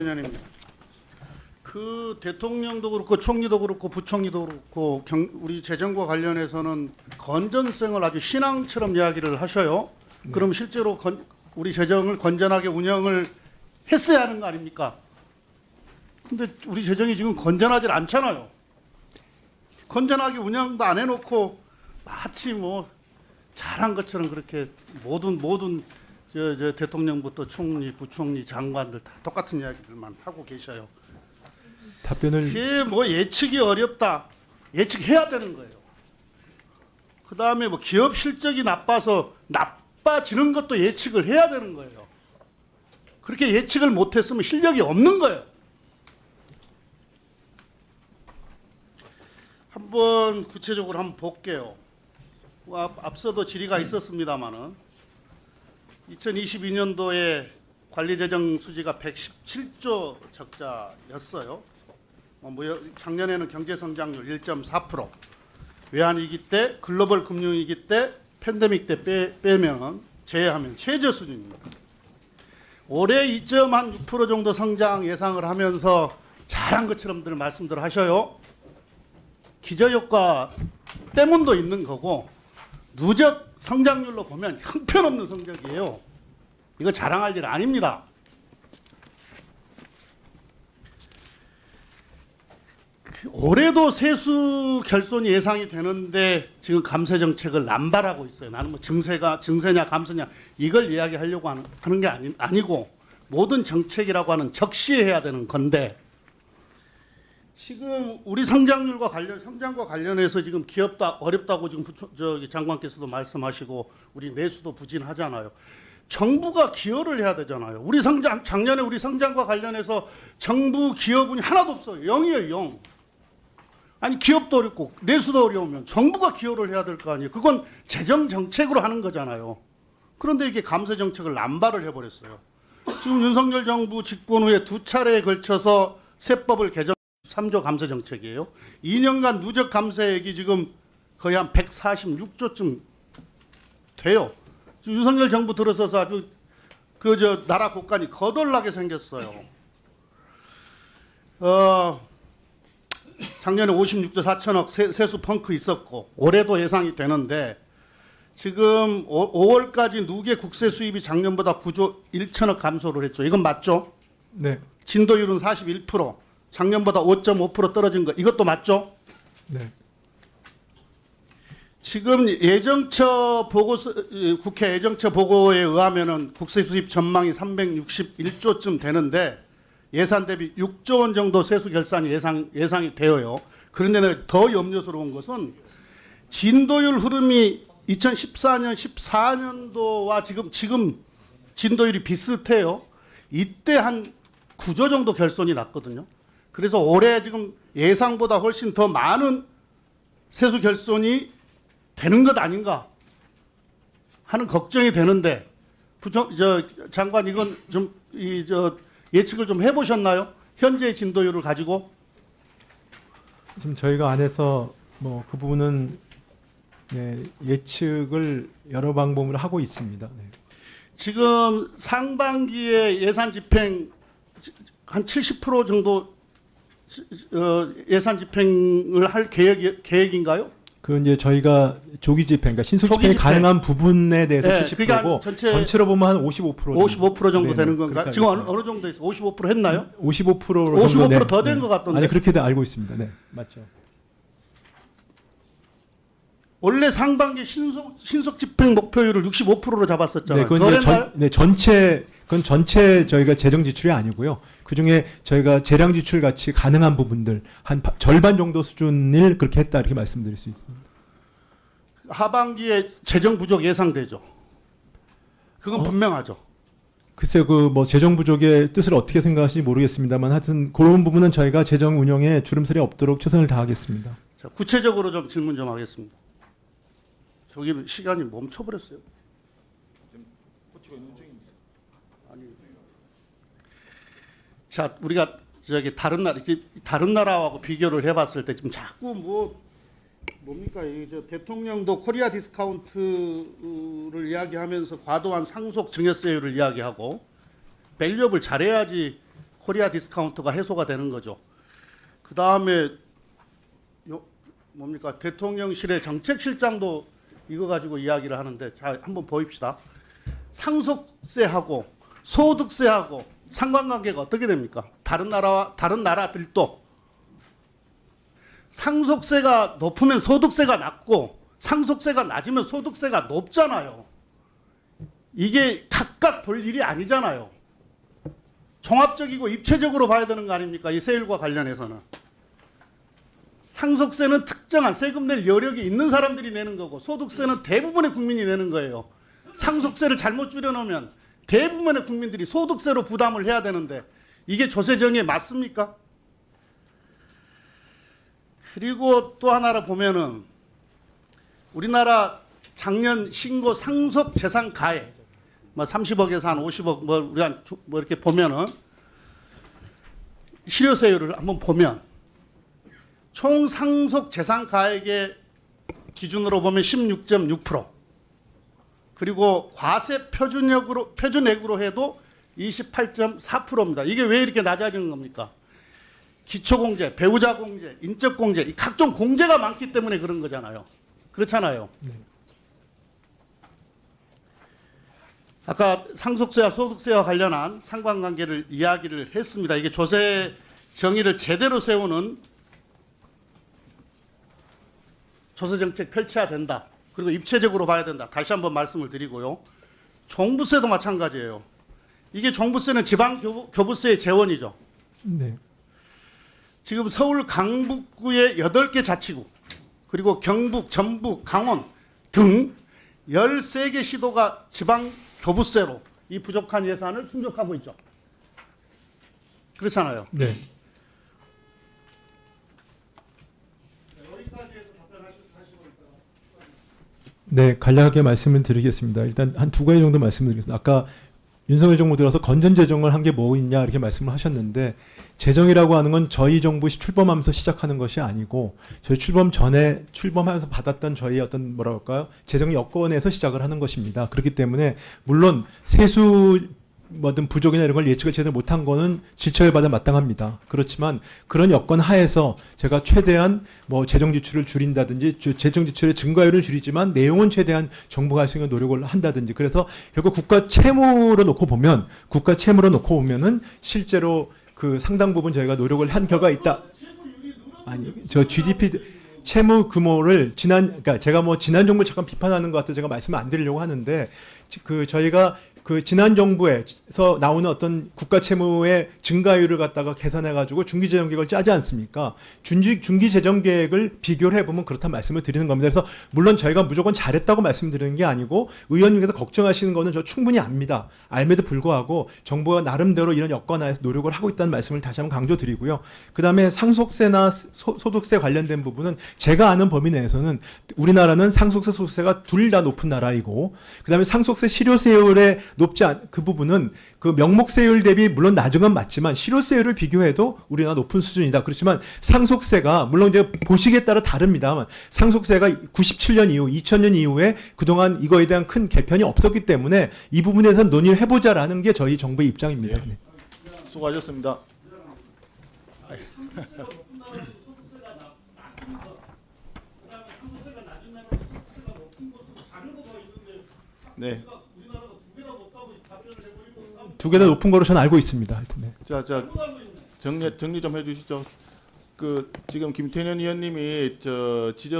의원입니다. 그 대통령도 그렇고 총리도 그렇고 부총리도 그렇고 우리 재정과 관련해서는 건전성을 아주 신앙처럼 이야기를 하셔요. 네. 그럼 실제로 우리 재정을 건전하게 운영을 했어야 하는 거 아닙니까? 근데 우리 재정이 지금 건전하지 않잖아요. 건전하게 운영도 안 해놓고 마치 뭐 잘한 것처럼 그렇게 모든 저 대통령부터 총리, 부총리, 장관들 다 똑같은 이야기들만 하고 계셔요. 답변을 이게 뭐 예측이 어렵다. 예측해야 되는 거예요. 그 다음에 뭐 기업 실적이 나빠지는 것도 예측을 해야 되는 거예요. 그렇게 예측을 못했으면 실력이 없는 거예요. 한번 구체적으로 한번 볼게요. 앞서도 질의가 있었습니다만은 2022년도에 관리재정 수지가 117조 적자였어요. 작년에는 경제성장률 1.4%, 외환위기 때, 글로벌 금융위기 때, 팬데믹 때 빼면 제외하면 최저 수준입니다. 올해 2.6% 정도 성장 예상을 하면서 잘한 것처럼들 말씀들 하셔요. 기저효과 때문도 있는 거고 누적 성장률로 보면 형편없는 성적이에요. 이거 자랑할 일 아닙니다. 올해도 세수 결손이 예상이 되는데 지금 감세 정책을 남발하고 있어요. 나는 뭐 증세냐 감세냐 이걸 이야기하려고 하는 게 아니고 모든 정책이라고 하는 적시해야 되는 건데 지금 우리 성장과 관련해서 지금 기업도 어렵다고 지금 장관께서도 말씀하시고 우리 내수도 부진하잖아요. 정부가 기여를 해야 되잖아요. 작년에 우리 성장과 관련해서 정부 기여분이 하나도 없어요. 0이에요, 0. 아니 기업도 어렵고 내수도 어려우면 정부가 기여를 해야 될 거 아니에요. 그건 재정 정책으로 하는 거잖아요. 그런데 이게 감세 정책을 남발을 해버렸어요. 지금 윤석열 정부 집권 후에 두 차례에 걸쳐서 세법을 개정 3조 감세 정책이에요. 2년간 누적 감세액이 지금 거의 한 146조쯤 돼요. 지금 윤석열 정부 들어서서 아주 나라 곳간이 거덜나게 생겼어요. 작년에 56조 4천억 세수 펑크 있었고 올해도 예상이 되는데 지금 5월까지 누계 국세 수입이 작년보다 9조 1천억 감소를 했죠. 이건 맞죠? 네. 진도율은 41%, 작년보다 5.5% 떨어진 거 이것도 맞죠? 네. 지금 국회 예정처 보고에 의하면은 국세 수입 전망이 361조쯤 되는데 예산 대비 6조 원 정도 세수 결산이 예상이 되어요. 그런데 더 염려스러운 것은 진도율 흐름이 2014년, 14년도와 지금 진도율이 비슷해요. 이때 한 9조 정도 결손이 났거든요. 그래서 올해 지금 예상보다 훨씬 더 많은 세수 결손이 되는 것 아닌가 하는 걱정이 되는데 장관 이건 좀 예측을 좀 해보셨나요? 현재의 진도율을 가지고? 지금 저희가 안에서 뭐 그 부분은 네, 예측을 여러 방법으로 하고 있습니다. 네. 지금 상반기에 예산 집행 한 70% 정도 예산 집행을 할 계획인가요? 그 이제 저희가 조기 집행, 그러니까 신속 집행이 가능한 부분에 대해서 네, 70%고 그러니까 전체로 보면 한 55% 정도. 55% 정도 네, 되는 건가요? 지금 어느 정도 있어요? 55% 했나요? 55%로 55% 더 된 것 같던데. 아니 그렇게 알고 있습니다. 네, 맞죠. 원래 상반기 신속 집행 목표율을 65%로 잡았었잖아요. 네, 그건 이제 그건 전체 저희가 재정 지출이 아니고요. 그 중에 저희가 재량 지출 같이 가능한 부분들 한 절반 정도 수준을 그렇게 했다 이렇게 말씀드릴 수 있습니다. 하반기에 재정 부족 예상되죠. 그건 분명하죠. 글쎄요, 뭐 재정 부족의 뜻을 어떻게 생각하실지 모르겠습니다만 하여튼 그런 부분은 저희가 재정 운영에 주름살이 없도록 최선을 다하겠습니다. 자, 구체적으로 좀 질문 좀 하겠습니다. 저기 시간이 멈춰버렸어요. 자, 우리가 다른 나라하고 비교를 해봤을 때 지금 자꾸 뭡니까 대통령도 코리아 디스카운트를 이야기하면서 과도한 상속 증여세율을 이야기하고 밸류업을 잘해야지 코리아 디스카운트가 해소가 되는 거죠. 그 다음에 뭡니까 대통령실의 정책실장도 이거 가지고 이야기를 하는데 자 한번 보입시다. 상속세하고 소득세하고 상관관계가 어떻게 됩니까? 다른 나라들도 상속세가 높으면 소득세가 낮고 상속세가 낮으면 소득세가 높잖아요. 이게 각각 볼 일이 아니잖아요. 종합적이고 입체적으로 봐야 되는 거 아닙니까? 이 세율과 관련해서는. 상속세는 특정한 세금 낼 여력이 있는 사람들이 내는 거고 소득세는 대부분의 국민이 내는 거예요. 상속세를 잘못 줄여놓으면 대부분의 국민들이 소득세로 부담을 해야 되는데 이게 조세 정의에 맞습니까? 그리고 또 하나를 보면은 우리나라 작년 신고 상속 재산 가액 뭐 30억에서 한 50억 뭐 우리가 뭐 이렇게 보면은 실효세율을 한번 보면 총 상속 재산 가액의 기준으로 보면 16.6% 그리고 과세 표준액으로 해도 28.4%입니다. 이게 왜 이렇게 낮아지는 겁니까? 기초공제, 배우자공제, 인적공제 각종 공제가 많기 때문에 그런 거잖아요. 그렇잖아요. 네. 아까 상속세와 소득세와 관련한 상관관계를 이야기를 했습니다. 이게 조세 정의를 제대로 세우는 조세정책 펼쳐야 된다. 그리고 입체적으로 봐야 된다. 다시 한번 말씀을 드리고요. 종부세도 마찬가지예요. 이게 종부세는 지방교부세의 재원이죠. 네. 지금 서울 강북구의 8개 자치구 그리고 경북, 전북, 강원 등 13개 시도가 지방교부세로 이 부족한 예산을 충족하고 있죠. 그렇잖아요. 네. 네, 간략하게 말씀을 드리겠습니다. 일단 한 두 가지 정도 말씀을 드리겠습니다. 아까 윤석열 정부 들어서 건전 재정을 한 게 뭐 있냐 이렇게 말씀을 하셨는데 재정이라고 하는 건 저희 정부 출범하면서 시작하는 것이 아니고 저희 출범 전에 출범하면서 받았던 저희 어떤 뭐라 할까요? 재정 여건에서 시작을 하는 것입니다. 그렇기 때문에 물론 세수 뭐든 부족이나 이런 걸 예측을 제대로 못한 거는 질책을 받아 마땅합니다. 그렇지만 그런 여건 하에서 제가 최대한 뭐 재정 지출을 줄인다든지 재정 지출의 증가율을 줄이지만 내용은 최대한 정부가 할 수 있는 노력을 한다든지 그래서 결국 국가 채무로 놓고 보면은 실제로 그 상당 부분 저희가 노력을 한 결과가 있다. 아니 저 GDP 채무 규모를 그러니까 제가 뭐 지난 정부 잠깐 비판하는 것 같아서 제가 말씀을 안 드리려고 하는데 그 저희가 그 지난 정부에서 나오는 어떤 국가 채무의 증가율을 갖다가 계산해가지고 중기재정 계획을 짜지 않습니까? 중기재정 계획을 비교를 해보면 그렇다는 말씀을 드리는 겁니다. 그래서 물론 저희가 무조건 잘했다고 말씀드리는 게 아니고 의원님께서 걱정하시는 거는 저 충분히 압니다. 알매도 불구하고 정부가 나름대로 이런 여건하에서 노력을 하고 있다는 말씀을 다시 한번 강조드리고요. 그 다음에 상속세나 소득세 관련된 부분은 제가 아는 범위 내에서는 우리나라는 상속세, 소득세가 둘 다 높은 나라이고 그 다음에 상속세 실효세율의 그 부분은 그 명목세율 대비 물론 낮은 건 맞지만 실효세율을 비교해도 우리나라 높은 수준이다. 그렇지만 상속세가 물론 이제 보시기에 따라 다릅니다만 상속세가 97년 이후 2000년 이후에 그동안 이거에 대한 큰 개편이 없었기 때문에 이 부분에서 논의를 해보자라는 게 저희 정부의 입장입니다. 네. 수고하셨습니다. 네. 두 개 다 높은 거로 저는 알고 있습니다. 하여튼, 네. 자, 정리 좀 해주시죠. 그 지금 김태년 의원님이 지적